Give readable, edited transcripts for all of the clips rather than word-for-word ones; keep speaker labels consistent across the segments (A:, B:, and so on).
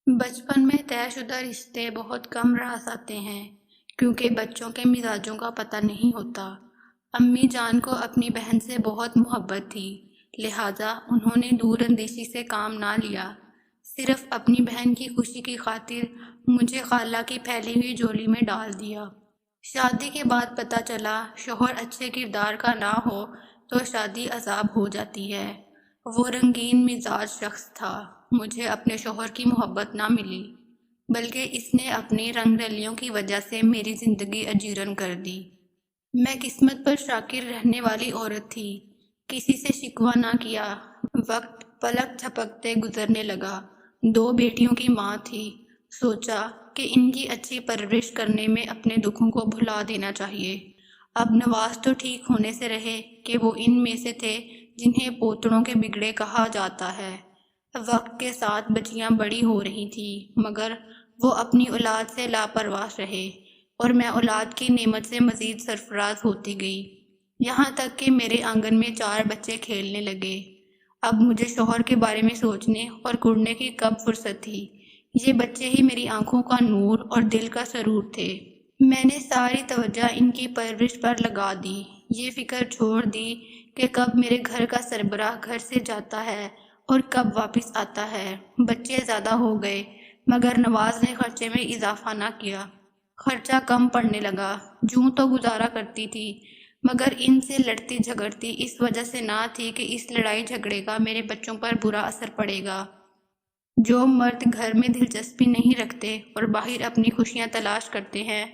A: بچپن میں طے شدہ رشتے بہت کم راز آتے ہیں کیونکہ بچوں کے مزاجوں کا پتہ نہیں ہوتا۔ امی جان کو اپنی بہن سے بہت محبت تھی، لہٰذا انہوں نے دور اندیشی سے کام نہ لیا، صرف اپنی بہن کی خوشی کی خاطر مجھے خالہ کی پھیلی ہوئی جھولی میں ڈال دیا۔ شادی کے بعد پتہ چلا شوہر اچھے کردار کا نہ ہو تو شادی عذاب ہو جاتی ہے۔ وہ رنگین مزاج شخص تھا، مجھے اپنے شوہر کی محبت نہ ملی، بلکہ اس نے اپنی رنگ رلیوں کی وجہ سے میری زندگی اجیرن کر دی۔ میں قسمت پر شاکر رہنے والی عورت تھی، کسی سے شکوہ نہ کیا۔ وقت پلک جھپکتے گزرنے لگا، 2 بیٹیوں کی ماں تھی، سوچا کہ ان کی اچھی پرورش کرنے میں اپنے دکھوں کو بھلا دینا چاہیے۔ اب نواز تو ٹھیک ہونے سے رہے کہ وہ ان میں سے تھے جنہیں پوتڑوں کے بگڑے کہا جاتا ہے۔ وقت کے ساتھ بچیاں بڑی ہو رہی تھیں، مگر وہ اپنی اولاد سے لاپرواہ رہے اور میں اولاد کی نعمت سے مزید سرفراز ہوتی گئی، یہاں تک کہ میرے آنگن میں 4 بچے کھیلنے لگے۔ اب مجھے شوہر کے بارے میں سوچنے اور کڑنے کی کب فرصت تھی؟ یہ بچے ہی میری آنکھوں کا نور اور دل کا سرور تھے۔ میں نے ساری توجہ ان کی پرورش پر لگا دی، یہ فکر چھوڑ دی کہ کب میرے گھر کا سربراہ گھر سے جاتا ہے اور کب واپس آتا ہے۔ بچے زیادہ ہو گئے مگر نواز نے خرچے میں اضافہ نہ کیا۔ خرچہ کم پڑنے لگا، جوں تو گزارا کرتی تھی، مگر ان سے لڑتی جھگڑتی اس وجہ سے نہ تھی کہ اس لڑائی جھگڑے کا میرے بچوں پر برا اثر پڑے گا۔ جو مرد گھر میں دلچسپی نہیں رکھتے اور باہر اپنی خوشیاں تلاش کرتے ہیں،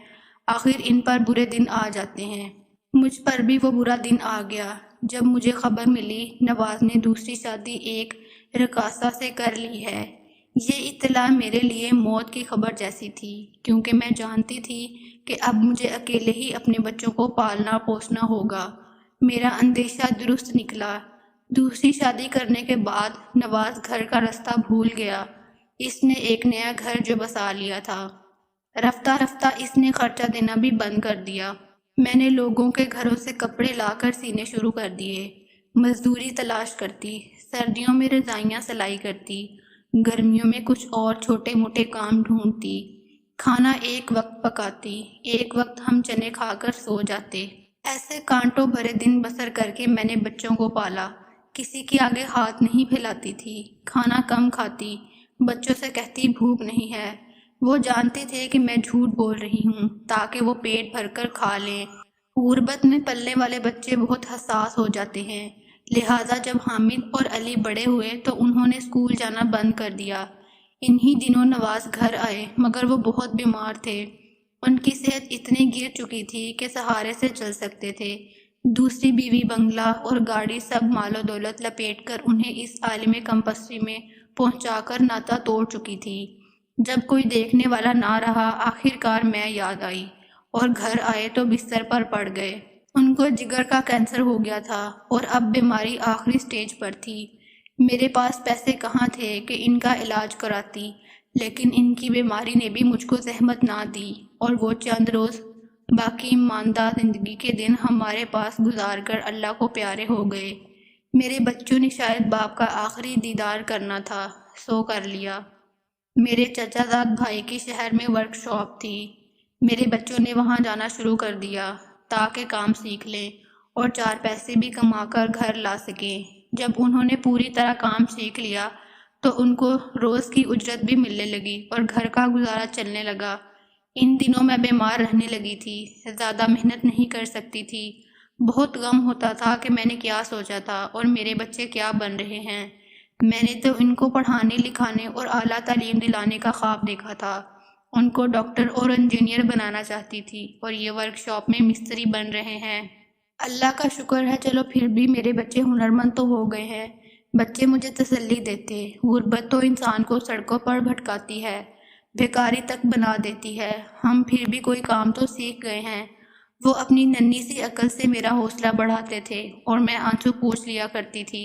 A: آخر ان پر برے دن آ جاتے ہیں۔ مجھ پر بھی وہ برا دن آ گیا جب مجھے خبر ملی نواز نے دوسری شادی ایک رقاصہ سے کر لی ہے۔ یہ اطلاع میرے لیے موت کی خبر جیسی تھی، کیونکہ میں جانتی تھی کہ اب مجھے اکیلے ہی اپنے بچوں کو پالنا پوسنا ہوگا۔ میرا اندیشہ درست نکلا۔ دوسری شادی کرنے کے بعد نواز گھر کا رستہ بھول گیا۔ اس نے ایک نیا گھر جو بسا لیا تھا، رفتہ رفتہ اس نے خرچہ دینا بھی بند کر دیا۔ میں نے لوگوں کے گھروں سے کپڑے لا کر سینے شروع کر دیے، مزدوری تلاش کرتی، سردیوں میں رضائیاں سلائی کرتی، گرمیوں میں کچھ اور چھوٹے موٹے کام ڈھونڈتی، کھانا ایک وقت پکاتی، ایک وقت ہم چنے کھا کر سو جاتے۔ ایسے کانٹوں بھرے دن بسر کر کے میں نے بچوں کو پالا، کسی کے آگے ہاتھ نہیں پھیلاتی تھی، کھانا کم کھاتی، بچوں سے کہتی بھوک نہیں ہے، وہ جانتے تھے کہ میں جھوٹ بول رہی ہوں تاکہ وہ پیٹ بھر کر کھا لیں۔ غربت میں پلنے والے بچے بہت حساس ہو جاتے ہیں، لہٰذا جب حامد اور علی بڑے ہوئے تو انہوں نے اسکول جانا بند کر دیا۔ انہی دنوں نواز گھر آئے مگر وہ بہت بیمار تھے، ان کی صحت اتنی گر چکی تھی کہ سہارے سے چل سکتے تھے۔ دوسری بیوی بنگلہ اور گاڑی سب مال و دولت لپیٹ کر انہیں اس عالم کمپسری میں پہنچا کر ناتا توڑ چکی تھی۔ جب کوئی دیکھنے والا نہ رہا، آخر کار میں یاد آئی اور گھر آئے تو بستر پر پڑ گئے۔ ان کو جگر کا کینسر ہو گیا تھا اور اب بیماری آخری سٹیج پر تھی۔ میرے پاس پیسے کہاں تھے کہ ان کا علاج کراتی، لیکن ان کی بیماری نے بھی مجھ کو زحمت نہ دی اور وہ چند روز باقی ماندہ زندگی کے دن ہمارے پاس گزار کر اللہ کو پیارے ہو گئے۔ میرے بچوں نے شاید باپ کا آخری دیدار کرنا تھا، سو کر لیا۔ میرے چچا زاد بھائی کی شہر میں ورک شاپ تھی، میرے بچوں نے وہاں جانا شروع کر دیا تاکہ کام سیکھ لیں اور 4 پیسے بھی کما کر گھر لا سکیں۔ جب انہوں نے پوری طرح کام سیکھ لیا تو ان کو روز کی اجرت بھی ملنے لگی اور گھر کا گزارا چلنے لگا۔ ان دنوں میں بیمار رہنے لگی تھی، زیادہ محنت نہیں کر سکتی تھی، بہت غم ہوتا تھا کہ میں نے کیا سوچا تھا اور میرے بچے کیا بن رہے ہیں۔ میں نے تو ان کو پڑھانے لکھانے اور اعلیٰ تعلیم دلانے کا خواب دیکھا تھا، ان کو ڈاکٹر اور انجینئر بنانا چاہتی تھی اور یہ ورک شاپ میں مستری بن رہے ہیں۔ اللہ کا شکر ہے چلو پھر بھی میرے بچے ہنرمند تو ہو گئے ہیں۔ بچے مجھے تسلی دیتے، غربت تو انسان کو سڑکوں پر بھٹکاتی ہے، بیکاری تک بنا دیتی ہے، ہم پھر بھی کوئی کام تو سیکھ گئے ہیں۔ وہ اپنی ننھی سی عقل سے میرا حوصلہ بڑھاتے تھے اور میں آنسو پوچھ لیا کرتی تھی،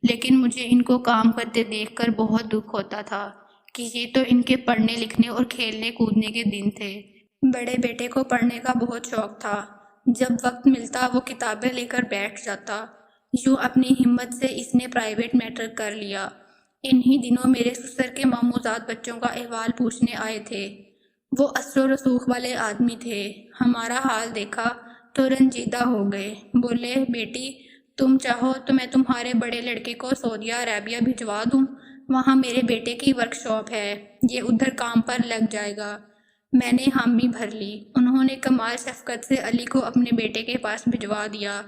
A: لیکن مجھے ان کو کام کرتے دیکھ کر بہت دکھ ہوتا تھا کہ یہ تو ان کے پڑھنے لکھنے اور کھیلنے کودنے کے دن تھے۔ بڑے بیٹے کو پڑھنے کا بہت شوق تھا، جب وقت ملتا وہ کتابیں لے کر بیٹھ جاتا۔ یوں اپنی ہمت سے اس نے پرائیویٹ میٹرک کر لیا انہی دنوں میرے سسر کے ماموزاد بچوں کا احوال پوچھنے آئے تھے۔ وہ اثر و رسوخ والے آدمی تھے۔ ہمارا حال دیکھا تو رنجیدہ ہو گئے۔ بولے، بیٹی تم چاہو تو میں تمہارے بڑے لڑکے کو سعودیہ عربیہ بھجوا دوں، وہاں میرے بیٹے کی ورک شاپ ہے، یہ ادھر کام پر لگ جائے گا۔ میں نے حامی بھر لی۔ انہوں نے کمال شفقت سے علی کو اپنے بیٹے کے پاس بھجوا دیا۔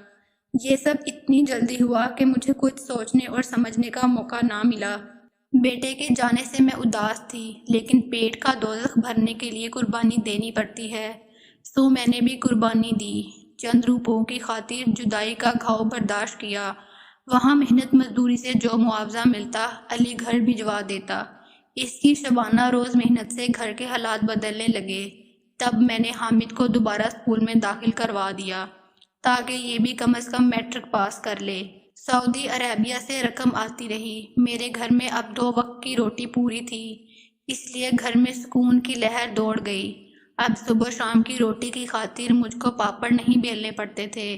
A: یہ سب اتنی جلدی ہوا کہ مجھے کچھ سوچنے اور سمجھنے کا موقع نہ ملا۔ بیٹے کے جانے سے میں اداس تھی، لیکن پیٹ کا دوزخ بھرنے کے لیے قربانی دینی پڑتی ہے، سو میں نے بھی قربانی دی۔ چند روپوں کی خاطر جدائی کا گھاؤ برداشت کیا۔ وہاں محنت مزدوری سے جو معاوضہ ملتا علی گھر بھجوا دیتا۔ اس کی شبانہ روز محنت سے گھر کے حالات بدلنے لگے۔ تب میں نے حامد کو دوبارہ اسکول میں داخل کروا دیا تاکہ یہ بھی کم از کم میٹرک پاس کر لے۔ سعودی عربیہ سے رقم آتی رہی۔ میرے گھر میں اب 2 وقت کی روٹی پوری تھی، اس لیے گھر میں سکون کی لہر دوڑ گئی۔ اب صبح شام کی روٹی کی خاطر مجھ کو پاپڑ نہیں بیلنے پڑتے تھے۔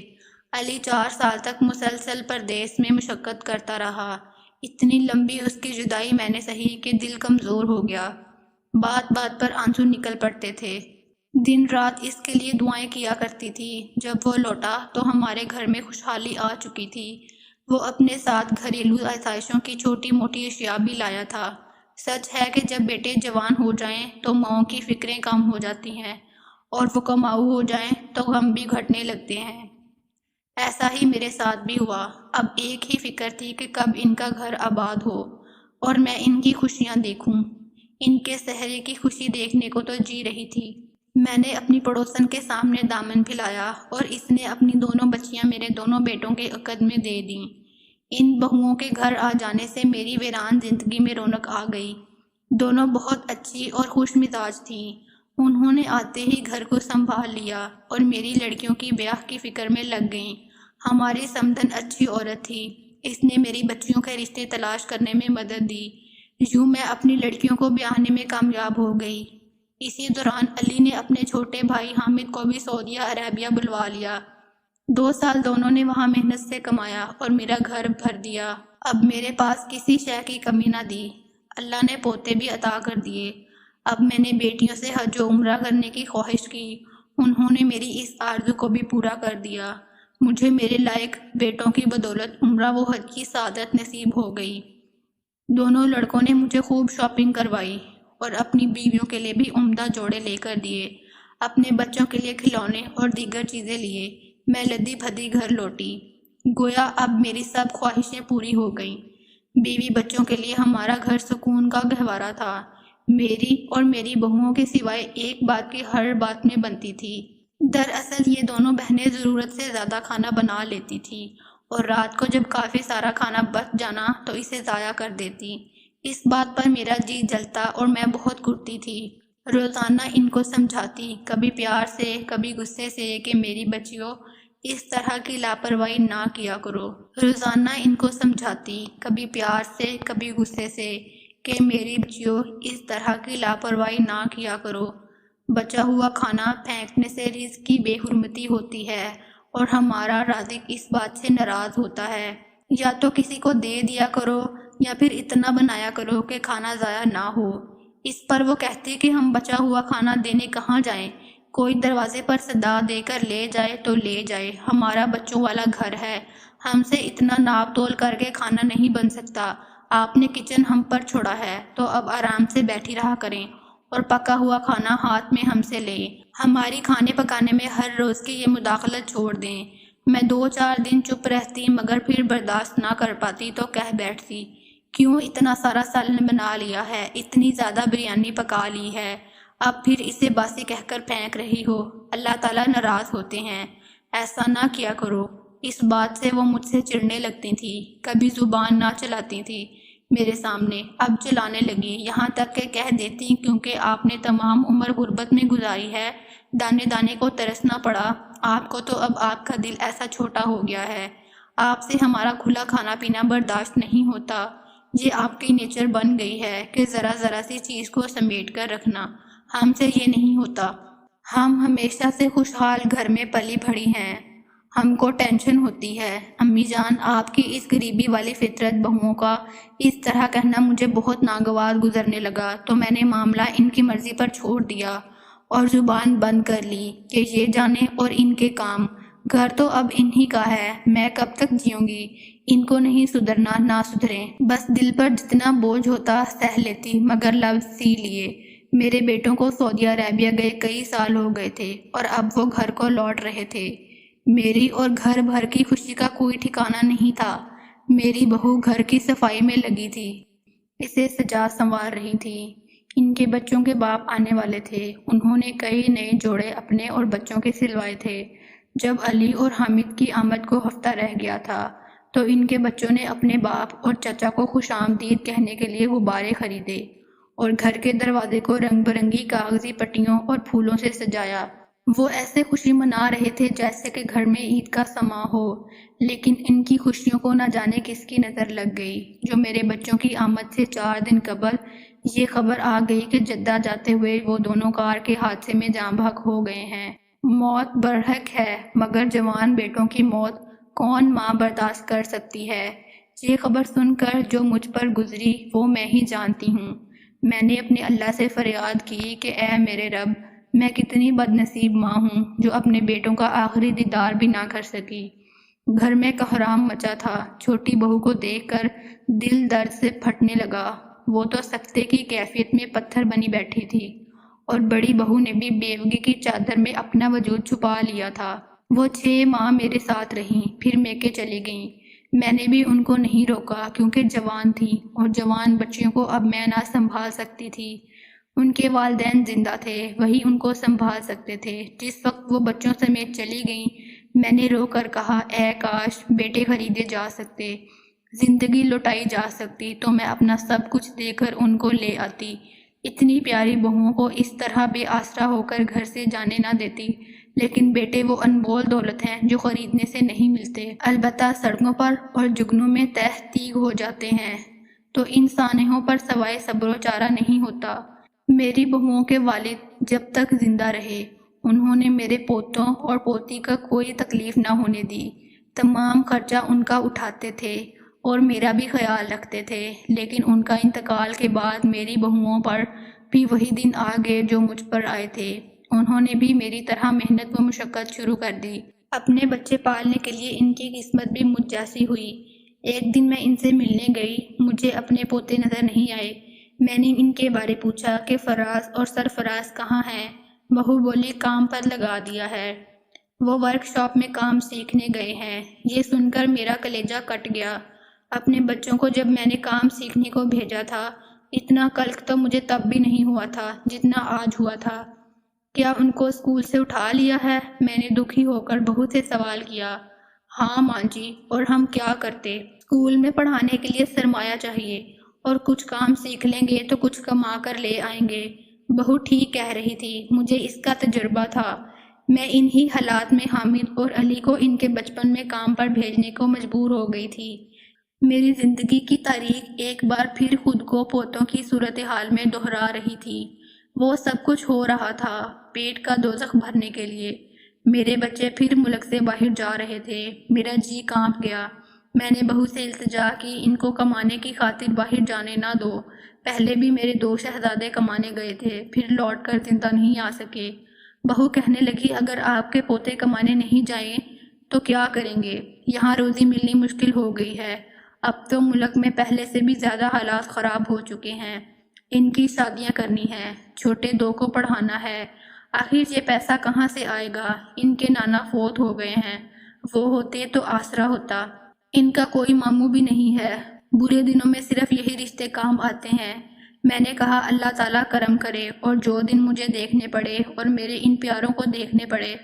A: علی 4 سال تک مسلسل پردیس میں مشقت کرتا رہا۔ اتنی لمبی اس کی جدائی میں نے سہی کہ دل کمزور ہو گیا۔ بات بات پر آنسو نکل پڑتے تھے۔ دن رات اس کے لیے دعائیں کیا کرتی تھی۔ جب وہ لوٹا تو ہمارے گھر میں خوشحالی آ چکی تھی۔ وہ اپنے ساتھ گھریلو آسائشوں کی چھوٹی موٹی اشیاء بھی لایا تھا۔ سچ ہے کہ جب بیٹے جوان ہو جائیں تو ماؤں کی فکریں کم ہو جاتی ہیں، اور وہ کماؤ ہو جائیں تو غم بھی گھٹنے لگتے ہیں۔ ایسا ہی میرے ساتھ بھی ہوا۔ اب ایک ہی فکر تھی کہ کب ان کا گھر آباد ہو اور میں ان کی خوشیاں دیکھوں۔ ان کے سحرے کی خوشی دیکھنے کو تو جی رہی تھی۔ میں نے اپنی پڑوسن کے سامنے دامن پھیلایا اور اس نے اپنی دونوں بچیاں میرے دونوں بیٹوں کے عقد میں دے دیں۔ ان بہوؤں کے گھر آ جانے سے میری ویران زندگی میں رونق آ گئی۔ دونوں بہت اچھی اور خوش مزاج تھیں۔ انہوں نے آتے ہی گھر کو سنبھال لیا اور میری لڑکیوں کی بیاہ کی فکر میں لگ گئیں۔ ہماری سمدن اچھی عورت تھی، اس نے میری بچیوں کے رشتے تلاش کرنے میں مدد دی۔ یوں میں اپنی لڑکیوں کو بیاہنے میں کامیاب ہو گئی۔ اسی دوران علی نے اپنے چھوٹے بھائی حامد کو بھی سعودیہ عربیہ بلوا لیا۔ 2 سال دونوں نے وہاں محنت سے کمایا اور میرا گھر بھر دیا۔ اب میرے پاس کسی شے کی کمی نہ دی۔ اللہ نے پوتے بھی عطا کر دیے۔ اب میں نے بیٹیوں سے حج و عمرہ کرنے کی خواہش کی، انہوں نے میری اس آرزو کو بھی پورا کر دیا۔ مجھے میرے لائق بیٹوں کی بدولت عمرہ و حج کی سعادت نصیب ہو گئی۔ دونوں لڑکوں نے مجھے خوب شاپنگ کروائی اور اپنی بیویوں کے لیے بھی عمدہ جوڑے لے کر دیے۔ اپنے بچوں کے لیے کھلونے اور دیگر چیزیں لیے۔ میں لدی بھدی گھر لوٹی، گویا اب میری سب خواہشیں پوری ہو گئیں۔ بیوی بچوں کے لیے ہمارا گھر سکون کا گہوارہ تھا۔ میری اور میری بہوؤں کے سوائے ایک بات کی ہر بات میں بنتی تھی۔ دراصل یہ دونوں بہنیں ضرورت سے زیادہ کھانا بنا لیتی تھیں اور رات کو جب کافی سارا کھانا بچ جانا تو اسے ضائع کر دیتی۔ اس بات پر میرا جی جلتا اور میں بہت کرتی تھی۔ روزانہ ان کو سمجھاتی، کبھی پیار سے کبھی غصے سے، کہ میری بچیوں اس طرح کی لاپرواہی نہ کیا کرو۔ روزانہ ان کو سمجھاتی، کبھی پیار سے کبھی غصے سے، کہ میری بچیوں اس طرح کی لاپرواہی نہ کیا کرو۔ بچا ہوا کھانا پھینکنے سے رزق کی بے حرمتی ہوتی ہے اور ہمارا رازق اس بات سے ناراض ہوتا ہے۔ یا تو کسی کو دے دیا کرو یا پھر اتنا بنایا کرو کہ کھانا ضائع نہ ہو۔ اس پر وہ کہتے کہ ہم بچا ہوا کھانا دینے کہاں جائیں، کوئی دروازے پر صدا دے کر لے جائے تو لے جائے، ہمارا بچوں والا گھر ہے، ہم سے اتنا ناپ تول کر کے کھانا نہیں بن سکتا۔ آپ نے کچن ہم پر چھوڑا ہے تو اب آرام سے بیٹھی رہا کریں اور پکا ہوا کھانا ہاتھ میں ہم سے لیں۔ ہماری کھانے پکانے میں ہر روز کی یہ مداخلت چھوڑ دیں۔ میں 2-4 دن چپ رہتی، مگر پھر برداشت نہ کر پاتی تو کہہ بیٹھتی، کیوں اتنا سارا سالن بنا لیا ہے، اتنی زیادہ بریانی پکا لی ہے، اب پھر اسے باسی کہہ کر پھینک رہی ہو، اللہ تعالیٰ ناراض ہوتے ہیں، ایسا نہ کیا کرو۔ اس بات سے وہ مجھ سے چڑھنے لگتی تھی، کبھی زبان نہ چلاتی تھی میرے سامنے، اب چلانے لگی، یہاں تک کہ کہہ دیتی کیونکہ آپ نے تمام عمر غربت میں گزاری ہے، دانے دانے کو ترسنا پڑا آپ کو، تو اب آپ کا دل ایسا چھوٹا ہو گیا ہے، آپ سے ہمارا کھلا کھانا پینا برداشت نہیں ہوتا، یہ آپ کی نیچر بن گئی ہے کہ ذرا ذرا سی چیز کو سمیٹ کر رکھنا، ہم سے یہ نہیں ہوتا، ہم ہمیشہ سے خوشحال گھر میں پلی بڑھی ہیں، ہم کو ٹینشن ہوتی ہے۔ امی جان، آپ کی اس غریبی والی فطرت بہوؤں کا اس طرح کہنا مجھے بہت ناگوار گزرنے لگا، تو میں نے معاملہ ان کی مرضی پر چھوڑ دیا اور زبان بند کر لی کہ یہ جانے اور ان کے کام۔ گھر تو اب انہی کا ہے، میں کب تک جیوں گی؟ ان کو نہیں سدھرنا، نہ سدھریں۔ بس دل پر جتنا بوجھ ہوتا سہ لیتی، مگر لفظ سی لیے۔ میرے بیٹوں کو سعودی عربیہ گئے کئی سال ہو گئے تھے اور اب وہ گھر کو لوٹ رہے تھے۔ میری اور گھر بھر کی خوشی کا کوئی ٹھکانہ نہیں تھا۔ میری بہو گھر کی صفائی میں لگی تھی، اسے سجا سنوار رہی تھی۔ ان کے بچوں کے باپ آنے والے تھے، انہوں نے کئی نئے جوڑے اپنے اور بچوں کے سلوائے تھے۔ جب علی اور حامد کی آمد کو ہفتہ رہ گیا تھا تو ان کے بچوں نے اپنے باپ اور چچا کو خوش آمدید کہنے کے لیے غبارے خریدے اور گھر کے دروازے کو رنگ برنگی کاغذی پٹیوں اور پھولوں سے سجایا۔ وہ ایسے خوشی منا رہے تھے جیسے کہ گھر میں عید کا سماں ہو، لیکن ان کی خوشیوں کو نہ جانے کس کی نظر لگ گئی جو میرے بچوں کی آمد سے 4 دن قبل یہ خبر آ گئی کہ جدہ جاتے ہوئے وہ دونوں کار کے حادثے میں جاں بحق ہو گئے ہیں۔ موت برحق ہے، مگر جوان بیٹوں کی موت کون ماں برداشت کر سکتی ہے؟ یہ خبر سن کر جو مجھ پر گزری وہ میں ہی جانتی ہوں۔ میں نے اپنے اللہ سے فریاد کی کہ اے میرے رب، میں کتنی بد نصیب ماں ہوں جو اپنے بیٹوں کا آخری دیدار بھی نہ کر سکی۔ گھر میں کوہرام مچا تھا۔ چھوٹی بہو کو دیکھ کر دل درد سے پھٹنے لگا۔ وہ تو سکتے کی کیفیت میں پتھر بنی بیٹھی تھی اور بڑی بہو نے بھی بیوگی کی چادر میں اپنا وجود چھپا لیا تھا۔ وہ 6 ماہ میرے ساتھ رہیں، پھر میکے چلی گئیں۔ میں نے بھی ان کو نہیں روکا کیونکہ جوان تھیں اور جوان بچیوں کو اب میں نہ سنبھال سکتی تھی۔ ان کے والدین زندہ تھے، وہی ان کو سنبھال سکتے تھے۔ جس وقت وہ بچوں سمیت چلی گئیں، میں نے رو کر کہا اے کاش بیٹے خریدے جا سکتے، زندگی لوٹائی جا سکتی تو میں اپنا سب کچھ دے کر ان کو لے آتی۔ اتنی پیاری بہوؤں کو اس طرح بے آسرا ہو کر گھر سے جانے نہ دیتی، لیکن بیٹے وہ انمول دولت ہیں جو خریدنے سے نہیں ملتے، البتہ سڑکوں پر اور جگنوں میں تہ تیغ ہو جاتے ہیں تو ان سانحوں پر سوائے صبر و چارہ نہیں ہوتا۔ میری بہوؤں کے والد جب تک زندہ رہے انہوں نے میرے پوتوں اور پوتی کا کوئی تکلیف نہ ہونے دی۔ تمام خرچہ ان کا اٹھاتے تھے اور میرا بھی خیال رکھتے تھے، لیکن ان کا انتقال کے بعد میری بہوؤں پر بھی وہی دن آ گئے جو مجھ پر آئے تھے۔ انہوں نے بھی میری طرح محنت و مشقت شروع کر دی۔ اپنے بچے پالنے کے لیے ان کی قسمت بھی مجھ جیسی ہوئی۔ ایک دن میں ان سے ملنے گئی، مجھے اپنے پوتے نظر نہیں آئے۔ میں نے ان کے بارے پوچھا کہ فراز اور سرفراز کہاں ہیں؟ بہو بولی کام پر لگا دیا ہے، وہ ورک شاپ میں کام سیکھنے گئے ہیں۔ یہ سن کر میرا کلیجہ کٹ گیا۔ اپنے بچوں کو جب میں نے کام سیکھنے کو بھیجا تھا، اتنا قلق تو مجھے تب بھی نہیں ہوا تھا جتنا آج ہوا تھا۔ کیا ان کو اسکول سے اٹھا لیا ہے؟ میں نے دکھی ہو کر بہو سے سوال کیا۔ ہاں ماں جی، اور ہم کیا کرتے؟ اسکول میں پڑھانے کے لیے سرمایہ چاہیے اور کچھ کام سیکھ لیں گے تو کچھ کما کر لے آئیں گے۔ بہو ٹھیک کہہ رہی تھی، مجھے اس کا تجربہ تھا۔ میں انہی حالات میں حامد اور علی کو ان کے بچپن میں کام پر بھیجنے کو مجبور ہو گئی تھی۔ میری زندگی کی تاریخ ایک بار پھر خود کو پوتوں کی صورتحال میں دہرا رہی تھی۔ وہ سب کچھ ہو رہا تھا پیٹ کا دوزخ بھرنے کے لیے۔ میرے بچے پھر ملک سے باہر جا رہے تھے، میرا جی کانپ گیا۔ میں نے بہو سے التجا کی ان کو کمانے کی خاطر باہر جانے نہ دو۔ پہلے بھی میرے 2 شہزادے کمانے گئے تھے، پھر لوٹ کر زندہ نہیں آ سکے۔ بہو کہنے لگی اگر آپ کے پوتے کمانے نہیں جائیں تو کیا کریں گے؟ یہاں روزی ملنی مشکل ہو گئی ہے۔ اب تو ملک میں پہلے سے بھی زیادہ حالات خراب ہو چکے ہیں۔ ان کی شادیاں کرنی ہیں، چھوٹے 2 کو پڑھانا ہے، آخر یہ پیسہ کہاں سے آئے گا؟ ان کے نانا فوت ہو گئے ہیں، وہ ہوتے تو آسرا ہوتا۔ ان کا کوئی ماموں بھی نہیں ہے، برے دنوں میں صرف یہی رشتے کام آتے ہیں۔ میں نے کہا اللہ تعالیٰ کرم کرے اور جو دن مجھے دیکھنے پڑے اور میرے ان پیاروں کو دیکھنے پڑے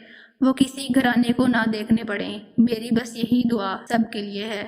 A: وہ کسی گھرانے کو نہ دیکھنے پڑیں۔ میری بس یہی دعا سب کے لیے ہے۔